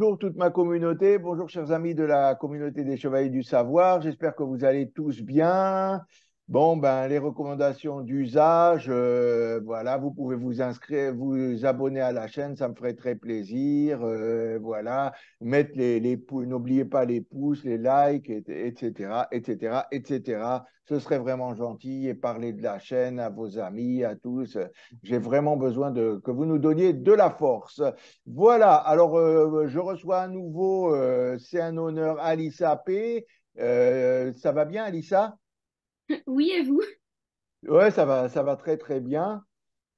bonjour toute ma communauté, bonjour chers amis de la communauté des Chevaliers du Savoir, j'espère que vous allez tous bien. Bon, ben, les recommandations d'usage, voilà, vous pouvez vous inscrire, vous abonner à la chaîne, ça me ferait très plaisir. Voilà, mettre les pouces, n'oubliez pas les pouces, les likes, etc., etc., etc. Ce serait vraiment gentil et parler de la chaîne à vos amis, à tous. J'ai vraiment besoin que vous nous donniez de la force. Voilà, alors je reçois à nouveau, c'est un honneur, Alissa P. Ça va bien, Alissa? Oui, et vous? Ouais, ça va très très bien.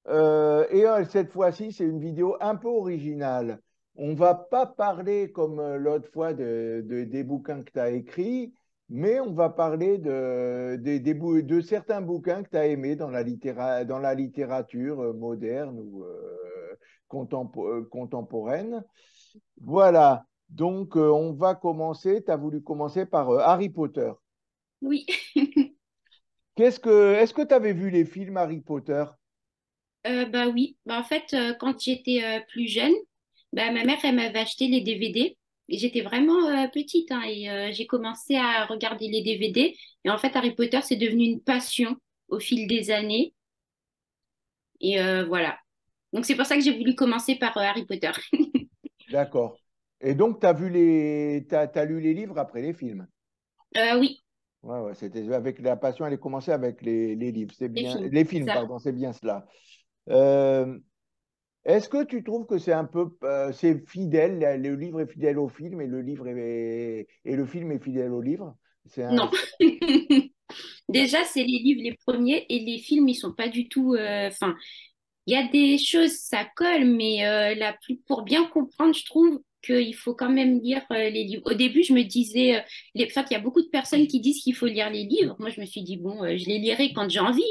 Cette fois-ci, c'est une vidéo un peu originale. On va pas parler comme l'autre fois des bouquins que tu as écrits, mais on va parler de certains bouquins que tu as aimés dans dans la littérature moderne ou contemporaine. Voilà, donc on va commencer. Tu as voulu commencer par Harry Potter. Oui. Est-ce que tu avais vu les films Harry Potter? Bah oui. Bah, en fait, quand j'étais plus jeune, bah, ma mère, elle m'avait acheté les DVD. Et j'étais vraiment petite, hein, et j'ai commencé à regarder les DVD. Et en fait, Harry Potter, c'est devenu une passion au fil des années. Et voilà. Donc, c'est pour ça que j'ai voulu commencer par Harry Potter. D'accord. Et donc, t'as lu les livres après les films. Oui, Ouais, ouais, c'était avec la passion, elle est commencée avec les livres. C'est les bien, films, les c'est films, ça. pardon, c'est bien cela. Euh, Est-ce que tu trouves que c'est fidèle, le livre est fidèle au film et et le film est fidèle au livre? C'est un, Non. Déjà, c'est les livres les premiers et les films, ils sont pas du tout. Enfin, il y a des choses, ça colle, mais pour bien comprendre, je trouve qu'il faut quand même lire les livres. Au début, je me disais, enfin, il y a beaucoup de personnes qui disent qu'il faut lire les livres. Moi, je me suis dit, bon, je les lirai quand j'ai envie.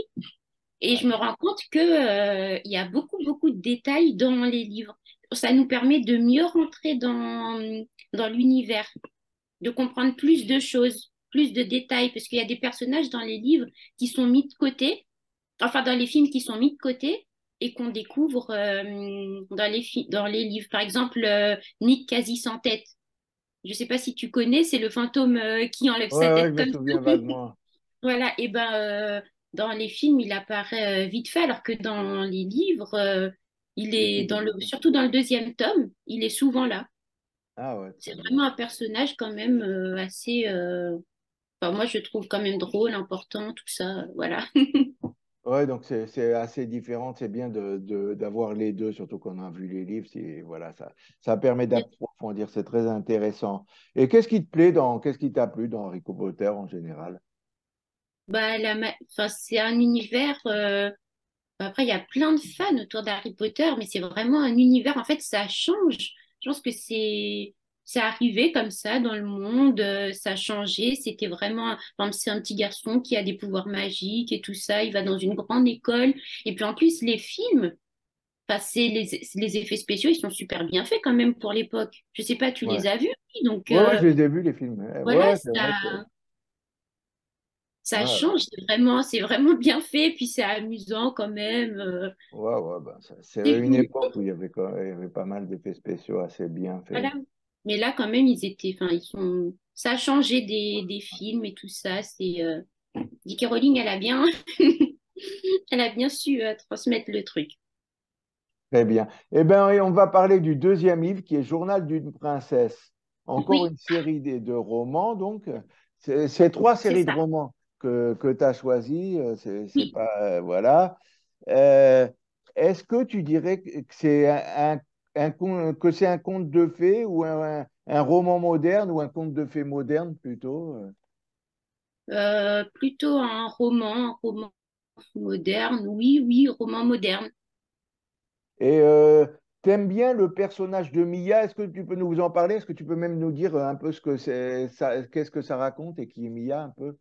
Et ouais, je me rends compte que, il y a beaucoup, beaucoup de détails dans les livres. Ça nous permet de mieux rentrer dans l'univers, de comprendre plus de choses, plus de détails, parce qu'il y a des personnages dans les livres qui sont mis de côté, enfin dans les films qui sont mis de côté et qu'on découvre dans les livres. Par exemple, Nick quasi sans tête. Je ne sais pas si tu connais, c'est le fantôme qui enlève sa ouais, tête je me comme souviens ça. vaguement. Voilà, et ben dans les films, il apparaît vite fait, alors que dans les livres, il est Depuis le début. surtout dans le deuxième tome, il est souvent là. Ah ouais, C'est très bien. vraiment un personnage quand même assez, enfin, moi je trouve quand même drôle, important, tout ça, voilà. Ouais, donc c'est assez différent. C'est bien d'avoir les deux, surtout qu'on a vu les livres. Voilà, ça permet d'approfondir. C'est très intéressant. Et qu'est-ce qui t'a plu dans Harry Potter en général? Bah, enfin, c'est un univers. Après, il y a plein de fans autour d'Harry Potter, mais c'est vraiment un univers. En fait, ça change. Je pense que c'est arrivé comme ça dans le monde. Ça a changé. C'était vraiment. Par exemple, c'est un petit garçon qui a des pouvoirs magiques et tout ça. Il va dans une grande école. Et puis en plus, les films. Enfin, les effets spéciaux, ils sont super bien faits quand même pour l'époque. Je sais pas, tu Ouais. les as vus? Oui, donc Ouais, ouais, je les ai vus, les films. voilà, Ouais, c'est vrai que. ça Ouais, change. C'est vraiment bien fait. Puis c'est amusant quand même. ouais, ouais, ben, c'est une Technique. époque où il y avait pas mal d'effets spéciaux assez bien faits. Voilà. Mais là, quand même, enfin, ça a changé des films et tout ça. J.K. Rowling, elle a bien su transmettre le truc. Très bien. Eh bien, et on va parler du deuxième livre qui est Journal d'une princesse. Encore Oui, une série de romans, donc. C'est trois c'est séries de ça. romans que tu as choisies. C'est Oui. pas. Voilà. Euh, Est-ce que tu dirais que c'est que c'est un conte de fées ou un roman moderne ou un conte de fées moderne plutôt? Plutôt un roman moderne. Oui, oui, roman moderne. Et t'aimes bien le personnage de Mia? Est-ce que tu peux nous en parler? Est-ce que tu peux même nous dire un peu qu'est-ce que ça raconte et qui est Mia un peu?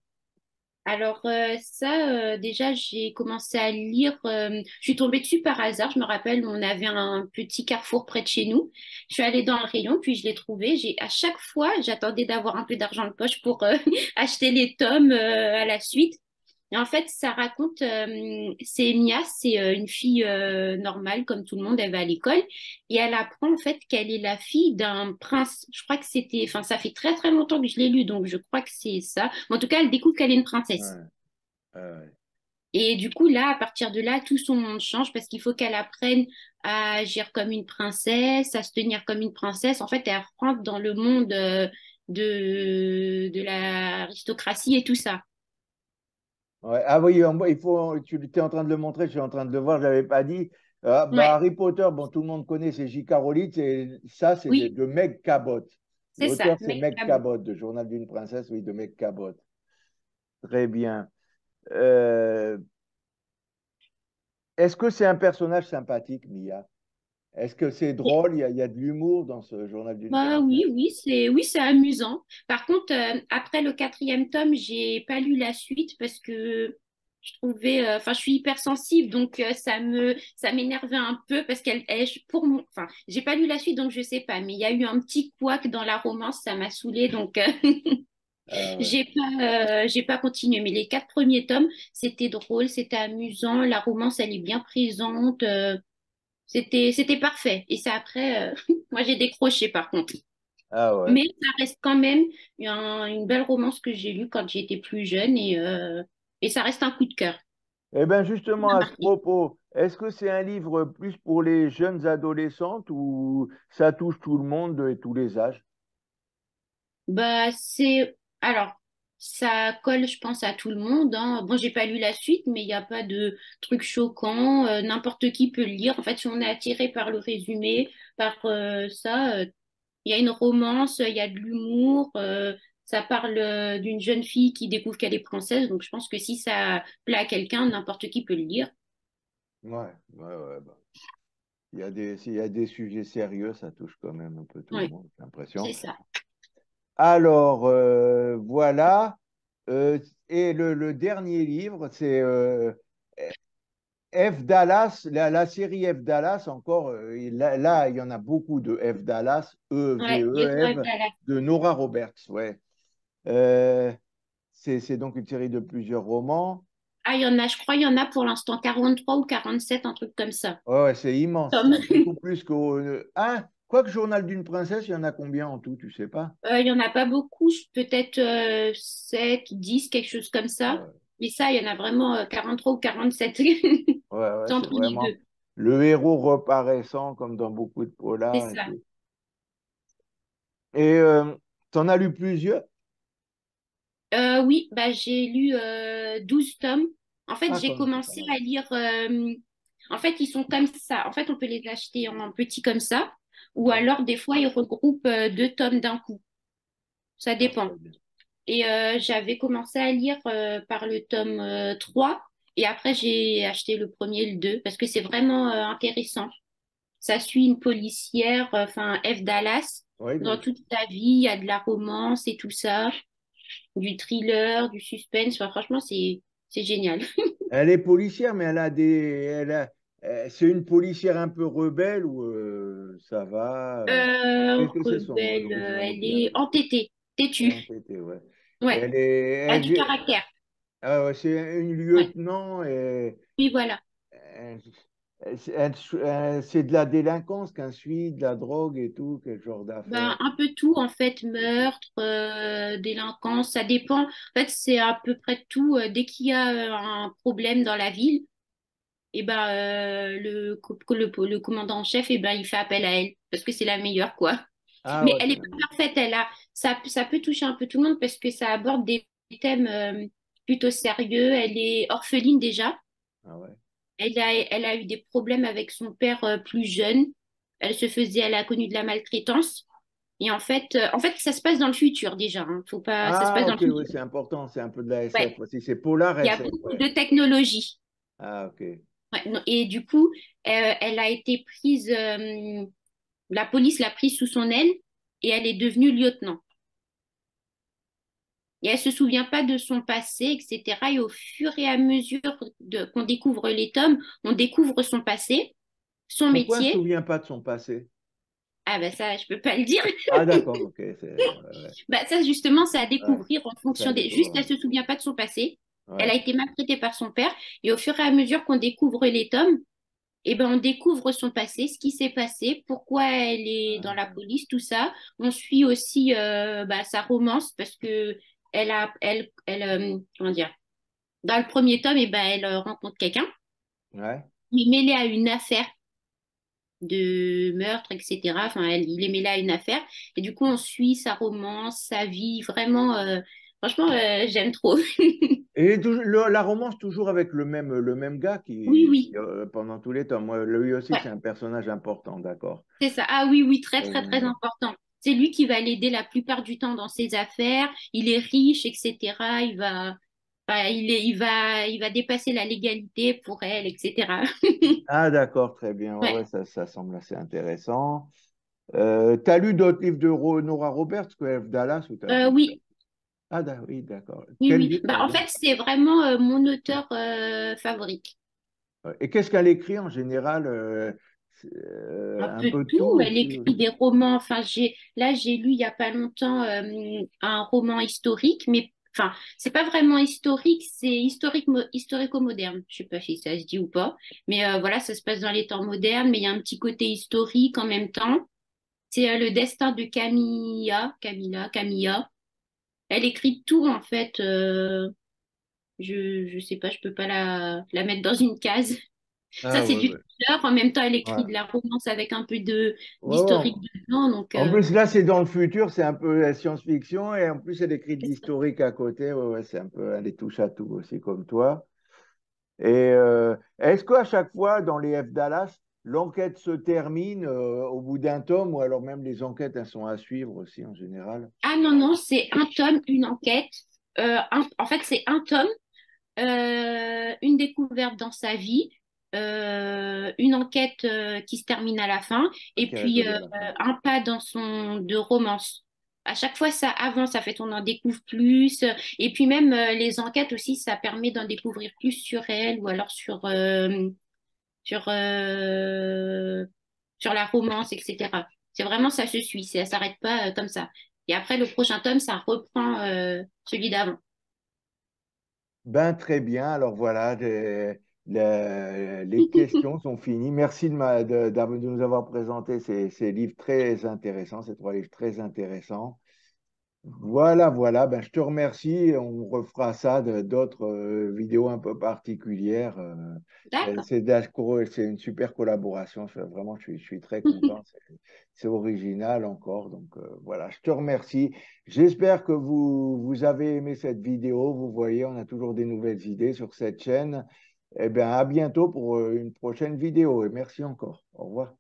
Alors ça, déjà, j'ai commencé à lire. Je suis tombée dessus par hasard. Je me rappelle, on avait un petit carrefour près de chez nous. Je suis allée dans le rayon, puis je l'ai trouvé. À chaque fois, j'attendais d'avoir un peu d'argent de poche pour acheter les tomes à la suite. Et en fait, ça raconte, c'est Mia, c'est une fille normale, comme tout le monde, elle va à l'école, et elle apprend en fait qu'elle est la fille d'un prince. Je crois que c'était, enfin, ça fait très très longtemps que je l'ai lu, donc je crois que c'est ça. Mais en tout cas, elle découvre qu'elle est une princesse. Ouais, ouais. Et du coup, là, à partir de là, tout son monde change parce qu'il faut qu'elle apprenne à agir comme une princesse, à se tenir comme une princesse. En fait, elle rentre dans le monde de l'aristocratie et tout ça. Ouais. Ah oui, il faut, tu étais en train de le montrer, je suis en train de le voir, je l'avais pas dit. Bah, Ouais, Harry Potter, bon, tout le monde connaît, c'est J.K. Rowling, ça, c'est oui, de Meg Cabot. c'est ça, L'auteur, c'est mec. Meg Cabot, de Journal d'une princesse, oui, de Meg Cabot. Très bien. Euh, Est-ce que c'est un personnage sympathique, Mia? Est-ce que c'est drôle? Il y a de l'humour dans ce Journal d'une Bah oui, princesse? oui, c'est amusant. Par contre, après le quatrième tome, j'ai pas lu la suite parce que je trouvais, enfin, je suis hypersensible, donc ça m'énervait un peu parce pour moi, enfin, j'ai pas lu la suite, donc je sais pas. Mais il y a eu un petit couac dans la romance, ça m'a saoulée, donc Ah ouais. j'ai pas continué. Mais les quatre premiers tomes, c'était drôle, c'était amusant, la romance, elle est bien présente. C'était parfait. Et ça après, moi j'ai décroché par contre. Ah ouais. Mais ça reste quand même une belle romance que j'ai lue quand j'étais plus jeune et ça reste un coup de cœur. Eh bien, Ça justement, m'a à ce marqué. propos, est-ce que c'est un livre plus pour les jeunes adolescentes ou ça touche tout le monde et tous les âges? Bah, alors, ça colle, je pense, à tout le monde, hein. Bon, j'ai pas lu la suite, mais il n'y a pas de truc choquant. N'importe qui peut le lire. En fait, si on est attiré par le résumé, par ça, il y a une romance, il y a de l'humour. Ça parle d'une jeune fille qui découvre qu'elle est princesse. Donc, je pense que si ça plaît à quelqu'un, n'importe qui peut le lire. Ouais, ouais, ouais. Bah. S'il y a des sujets sérieux, ça touche quand même un peu tout le Oui, monde, j'ai l'impression. c'est ça. Alors, voilà. Et le dernier livre, c'est F. Dallas, la série F. Dallas, encore, là, il y en a beaucoup de F. Dallas, Ouais, Lieutenant E-V-E-F, Dallas. de Nora Roberts, ouais. Euh, c'est donc une série de plusieurs romans. Ah, il y en a, je crois, il y en a pour l'instant 43 ou 47, un truc comme ça. Ouais, ouais, c'est immense, Tom. ça. Beaucoup plus qu'au. Ah, quoique Journal d'une princesse, il y en a combien en tout, tu sais pas? Il y en a pas beaucoup, peut-être 7, 10, quelque chose comme Ah ça. ouais, Mais ça, il y en a vraiment 43 ou 47. ouais, ouais, C'est c'est entre les vraiment deux. le héros reparaissant, comme dans beaucoup de C'est polars et ça. tout. Et t'en as lu plusieurs? Oui, bah, j'ai lu 12 tomes. En fait, Ah, j'ai quand même, c'est pas commencé mal. à lire. En fait, ils sont comme ça. En fait, on peut les acheter en petits comme ça. Ou Ouais. alors, des fois, ils regroupent 2 tomes d'un coup. Ça Ah, dépend. très bien. Et j'avais commencé à lire par le tome 3. Et après, j'ai acheté le premier et le 2 parce que c'est vraiment intéressant. Ça suit une policière, enfin F. Dallas. Oui, Dans toute sa vie, il y a de la romance et tout ça, du thriller, du suspense. Enfin, franchement, c'est génial. elle est policière, mais c'est une policière un peu rebelle ou ça va? Qu'est-ce que c'est son Rebelle, elle originalité un est peu? entêtée, Elle est têtue. entêtée, ouais. Ouais, Elle est, elle a du caractère. ah ouais, c'est une Ouais, lieutenant et oui, voilà. elle- c'est de la délinquance qu'elle suit, de la drogue et tout, quel genre d'affaires. Ben, un peu tout, en fait, meurtre, délinquance, ça dépend. En fait, c'est à peu près tout. Dès qu'il y a un problème dans la ville, et ben, le commandant en chef, et ben, il fait appel à elle, parce que c'est la meilleure, quoi. Ah Mais ouais, elle est pas parfaite, ça peut toucher un peu tout le monde, parce que ça aborde des thèmes plutôt sérieux. Elle est orpheline déjà. ah ouais. Elle a eu des problèmes avec son père plus jeune. Elle a connu de la maltraitance. Et en fait, ça se passe dans le futur déjà, hein. Faut pas, ça se Ah passe dans le ok, oui, futur. c'est important, c'est un peu de la Ouais, SF aussi, c'est polar il y a SF, beaucoup ouais. de technologie. Ah ok. Ouais, non, et du coup, elle a été prise, la police l'a prise sous son aile et elle est devenue lieutenant. Et elle se souvient pas de son passé, etc. Et au fur et à mesure qu'on découvre les tomes, on découvre son passé, son Pourquoi elle ne se métier. souvient pas de son passé? Ah ben ça, je peux pas le dire. Ah d'accord, ok, ouais, Bah ça, justement, c'est à ouais. découvrir en Ça fonction des. Juste, découvre, elle se souvient pas de son passé. Elle a Ouais. été maltraitée par son père. Et au fur et à mesure qu'on découvre les tomes, eh ben, on découvre son passé, ce qui s'est passé, pourquoi elle est dans la police, tout ça. On suit aussi sa romance parce que comment dire, dans le premier tome, eh ben, elle rencontre quelqu'un, Ouais. il est mêlé à une affaire de meurtre, etc. Enfin, il est mêlé à une affaire. Et du coup, on suit sa romance, sa vie. Vraiment, franchement, j'aime trop. Et la romance toujours avec le même gars Oui, oui. pendant tous les temps. Moi, lui aussi, Ouais, c'est un personnage important, d'accord. c'est ça. Ah oui, oui, très, très, très Euh, important. C'est lui qui va l'aider la plupart du temps dans ses affaires. Il est riche, etc. Il va dépasser la légalité pour elle, etc. Ah, d'accord, très bien. Ouais, Ouais. ouais, ça semble assez intéressant. T'as lu d'autres livres de Nora Roberts que F. Dallas ou Oui, Ah, oui, d'accord. oui, Quel oui. livre, Bah, par en exemple? fait, c'est vraiment mon auteur favori. Ouais. Et qu'est-ce qu'elle écrit en général? Un Un peu peu de tout tout. Elle aussi. écrit des romans. Enfin, j'ai lu il y a pas longtemps un roman historique, mais enfin, c'est pas vraiment historique, c'est historico-moderne. Je sais pas si ça se dit ou pas, mais voilà, ça se passe dans les temps modernes, mais il y a un petit côté historique en même temps. C'est le destin de Camilla. Elle écrit tout en fait. Je sais pas, je peux pas la mettre dans une case. Ça, Ah, c'est ouais, du ouais. thriller. En même temps, elle écrit de Ouais. la romance avec un peu de Ouais, ouais. d'historique dedans. Donc, En plus, là, c'est dans le futur, c'est un peu la science-fiction, et en plus, elle écrit de l'historique à côté. Ouais, ouais, c'est un peu, elle est touche à tout aussi, comme toi. Et est-ce qu'à chaque fois, dans les F Dallas, l'enquête se termine au bout d'un tome, ou alors même les enquêtes, elles sont à suivre aussi en général? ah non, non, c'est un tome, une enquête. En fait, c'est un tome, une découverte dans sa vie, une enquête qui se termine à la fin, et Qui est puis résolu à la fin. un pas dans son de romance. À chaque fois, ça avance, ça fait qu'on en découvre plus. Et puis même les enquêtes aussi, ça permet d'en découvrir plus sur elle ou alors sur, euh, sur la romance, etc. C'est vraiment ça se suit, ça s'arrête pas comme ça. Et après, le prochain tome, ça reprend celui d'avant. Ben, très bien. Alors voilà, les questions sont finies. Merci de nous avoir présenté ces livres très intéressants, ces trois livres très intéressants. Voilà, voilà. Ben, je te remercie. On refera ça d'autres vidéos un peu particulières. D'accord. C'est une super collaboration. Vraiment, je suis très content. C'est original encore. Donc voilà, je te remercie. J'espère que vous avez aimé cette vidéo. Vous voyez, on a toujours des nouvelles idées sur cette chaîne. Eh bien, à bientôt pour une prochaine vidéo. Et merci encore. Au revoir.